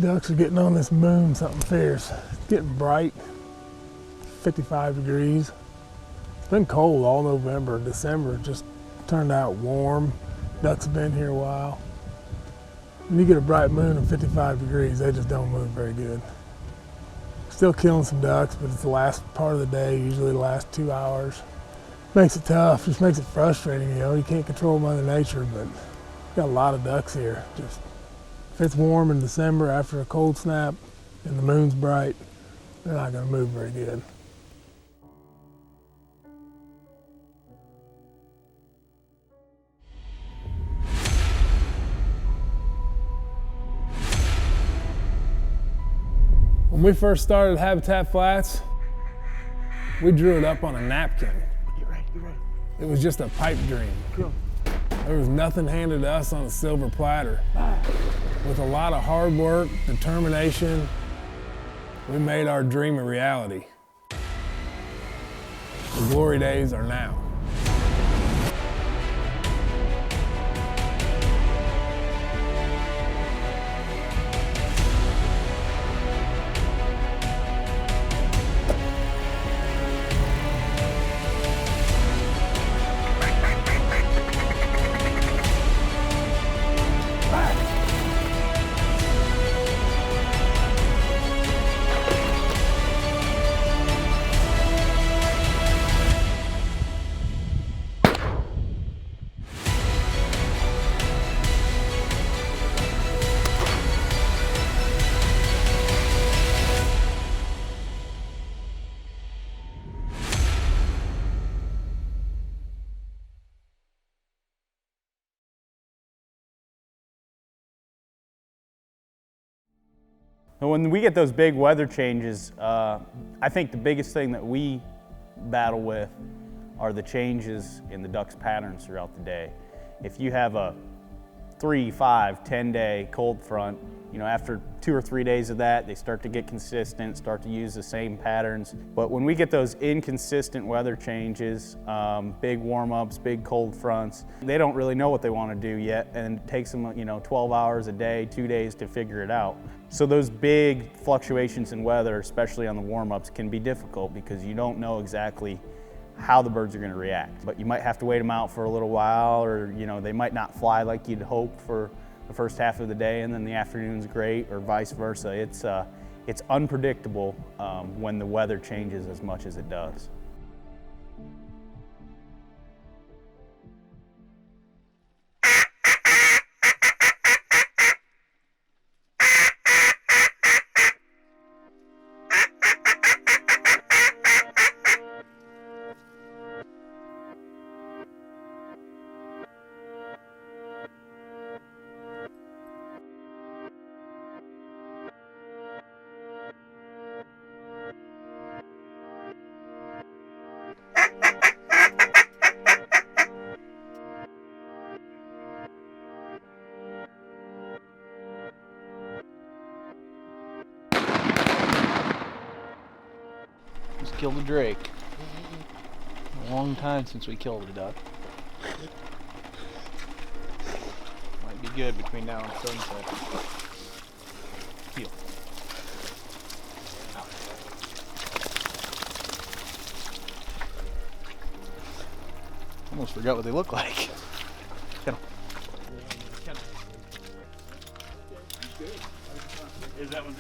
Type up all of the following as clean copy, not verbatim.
Ducks are getting on this moon something fierce. It's getting bright, 55 degrees. It's been cold all November. December just turned out warm. Ducks have been here a while. When you get a bright moon and 55 degrees, they just don't move very good. Still killing some ducks, but it's the last part of the day, usually the last 2 hours. Makes it tough, just makes it frustrating, you know. You can't control Mother Nature, but got a lot of ducks here. Just if it's warm in December after a cold snap and the moon's bright, they're not gonna move very good. When we first started Habitat Flats, we drew it up on a napkin. You're right. It was just a pipe dream. Cool. There was nothing handed to us on a silver platter. With a lot of hard work, determination, we made our dream a reality. The glory days are now. When we get those big weather changes, I think the biggest thing that we battle with are the changes in the ducks' patterns throughout the day. If you have a 3, 5, 10-day cold front, you know, after 2 or 3 days of that, they start to get consistent, start to use the same patterns. But when we get those inconsistent weather changes, big warm-ups, big cold fronts, they don't really know what they want to do yet, and it takes them, 12 hours a day, 2 days to figure it out. So those big fluctuations in weather, especially on the warm-ups, can be difficult because you don't know exactly how the birds are going to react. But you might have to wait them out for a little while, or they might not fly like you'd hope for the first half of the day, and then the afternoon's great, or vice versa. It's unpredictable when the weather changes as much as it does. Just killed a drake. A long time since we killed a duck. Might be good between now and sunset. Teal. Almost forgot what they look like. Is that one?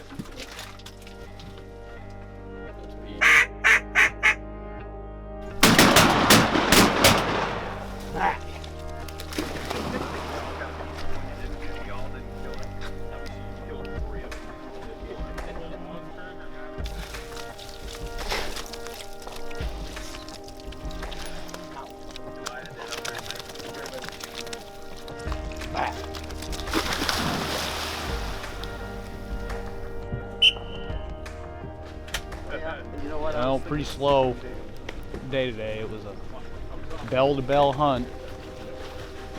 Well, pretty slow day today. It was a bell-to-bell hunt.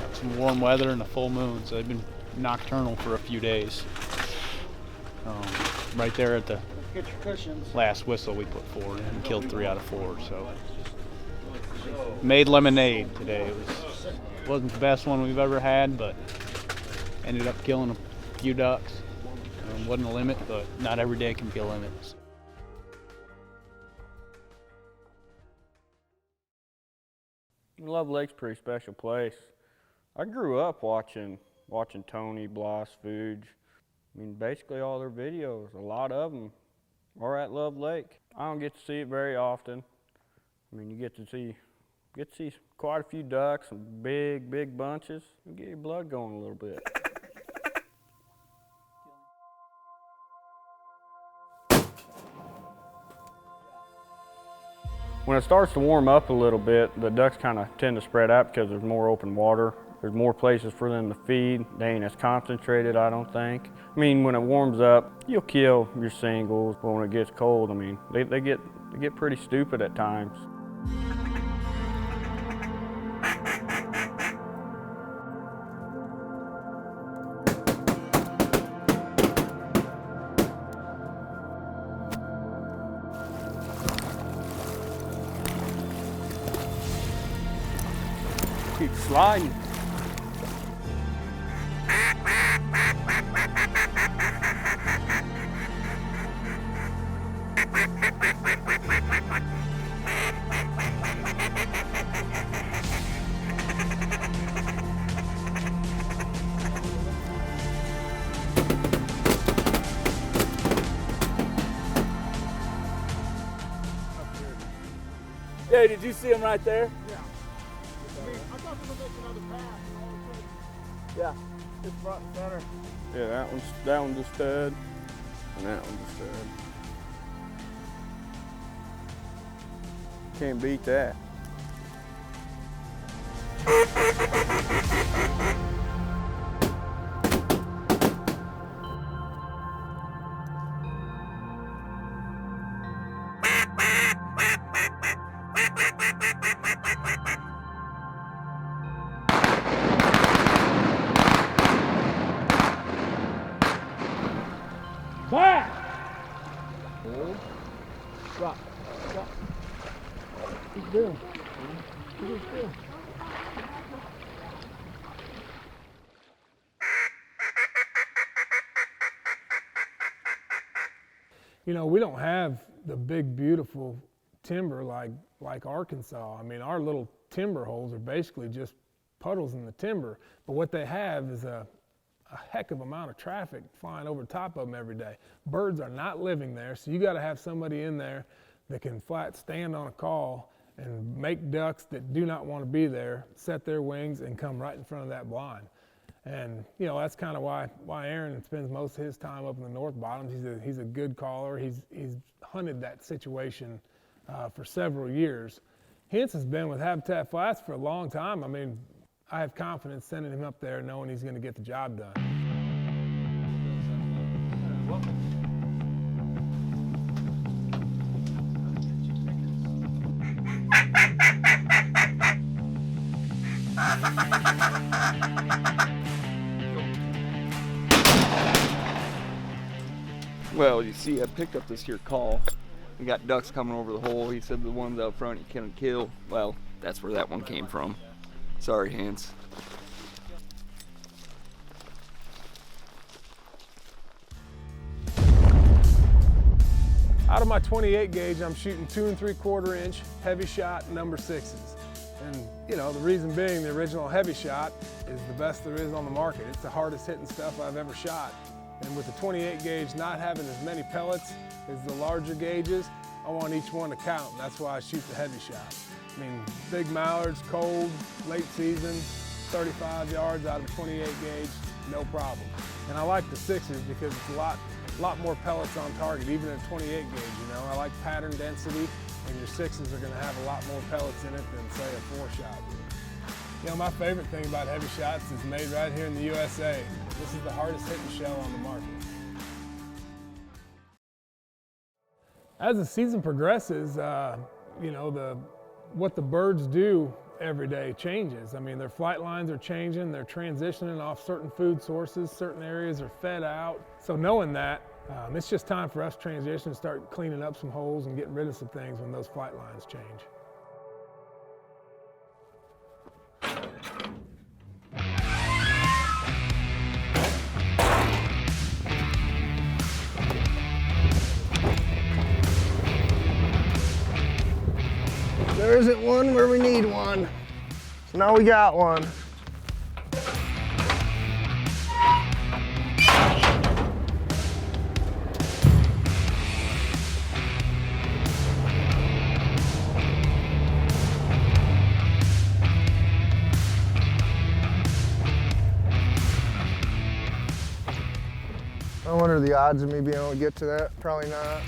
Got some warm weather and a full moon, so they've been nocturnal for a few days. Right there at the last whistle, we put 4 in and killed 3 out of 4. So made lemonade today. Wasn't the best one we've ever had, but ended up killing a few ducks. Wasn't a limit, but not every day can be a limit. Love Lake's a pretty special place. I grew up watching Tony, Bloss, Fuge. I mean, basically all their videos, a lot of them are at Love Lake. I don't get to see it very often. I mean, you get to see quite a few ducks, some big bunches. You get your blood going a little bit. When it starts to warm up a little bit, the ducks kind of tend to spread out because there's more open water. There's more places for them to feed. They ain't as concentrated, I don't think. I mean, when it warms up, you'll kill your singles, but when it gets cold, I mean, they get pretty stupid at times. Keep sliding. Hey, did you see him right there? Yeah. I thought they were making another pass, and all of a sudden, Yeah, it's front and center. Yeah, that one's a stud, and that one's a stud. Can't beat that. back! Hold. Drop. Drop. Keep still. Keep still. You know, we don't have the big, beautiful timber like Arkansas. I mean, our little timber holes are basically just puddles in the timber. But what they have is a heck of amount of traffic flying over top of them every day. Birds are not living there, so you got to have somebody in there that can flat stand on a call and make ducks that do not want to be there set their wings and come right in front of that blind. And you know, that's kind of why Aaron spends most of his time up in the North Bottoms. He's a good caller. He's hunted that situation for several years. Hintz has been with Habitat Flats for a long time. I mean, I have confidence sending him up there knowing he's going to get the job done. Well, you see, I picked up this here call. We got ducks coming over the hole. He said the ones out front he couldn't kill. Well, that's where that one came from. Sorry, Hans. Out of my 28 gauge, I'm shooting 2 3/4 inch heavy shot number 6s. And you know, the reason being the original heavy shot is the best there is on the market. It's the hardest hitting stuff I've ever shot. And with the 28 gauge not having as many pellets as the larger gauges, I want each one to count. And that's why I shoot the heavy shot. I mean, big mallards, cold, late season, 35 yards out of 28 gauge, no problem. And I like the 6s because it's a lot more pellets on target, even at 28 gauge, you know. I like pattern density, and your 6s are gonna have a lot more pellets in it than say a 4-shot would. You know, my favorite thing about heavy shots is made right here in the USA. This is the hardest hitting shell on the market. As the season progresses, you know, what the birds do every day changes. I mean, their flight lines are changing, they're transitioning off certain food sources, certain areas are fed out. So knowing that, it's just time for us to transition and start cleaning up some holes and getting rid of some things when those flight lines change. there isn't one where we need one. So now we got one. I wonder the odds of me being able to get to that. Probably not.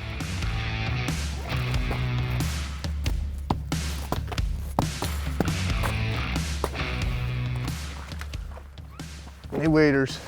Any waders?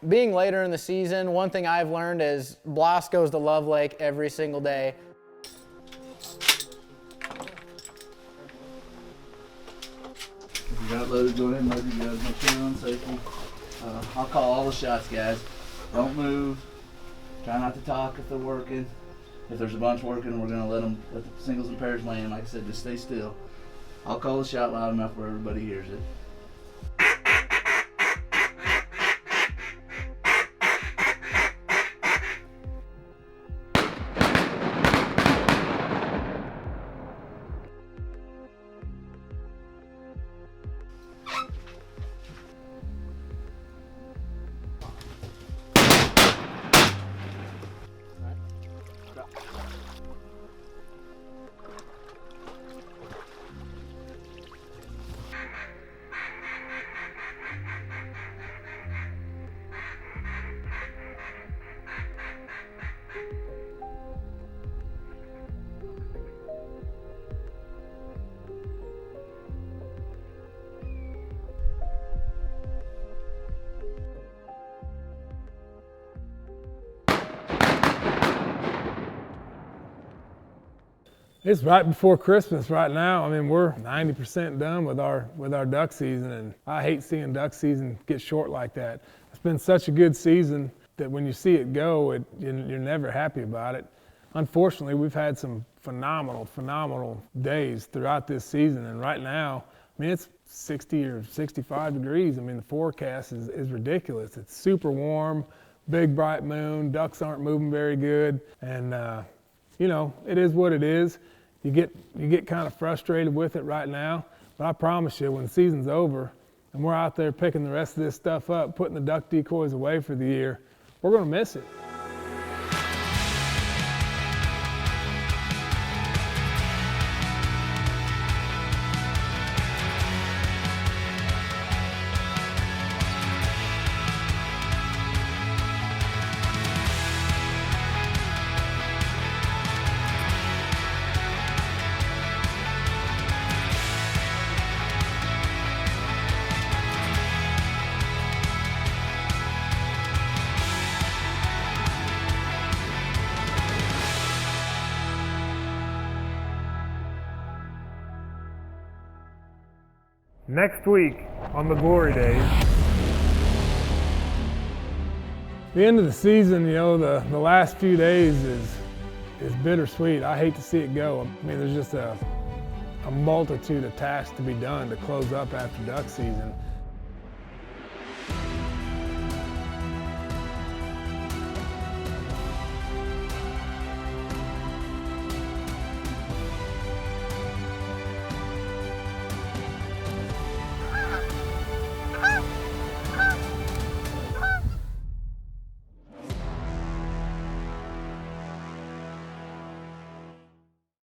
Being later in the season, one thing I've learned is Bloss goes to Love Lake every single day. If you got loaded, go ahead and load your guns. Make sure you're on safety. I'll call all the shots, guys. Don't move. Try not to talk if they're working. If there's a bunch working, we're gonna let the singles and pairs land. Like I said, just stay still. I'll call the shot loud enough where everybody hears it. It's right before Christmas right now. I mean, we're 90% done with our duck season, and I hate seeing duck season get short like that. It's been such a good season that when you see it go, you're never happy about it. Unfortunately, we've had some phenomenal days throughout this season, and right now, I mean, it's 60 or 65 degrees. I mean, the forecast is ridiculous. It's super warm, big bright moon, ducks aren't moving very good, and you know, it is what it is. You get kind of frustrated with it right now, but I promise you, when the season's over and we're out there picking the rest of this stuff up, putting the duck decoys away for the year, we're gonna miss it. Next week on the Glory Days. The end of the season, you know, the last few days is bittersweet. I hate to see it go. I mean, there's just a multitude of tasks to be done to close up after duck season.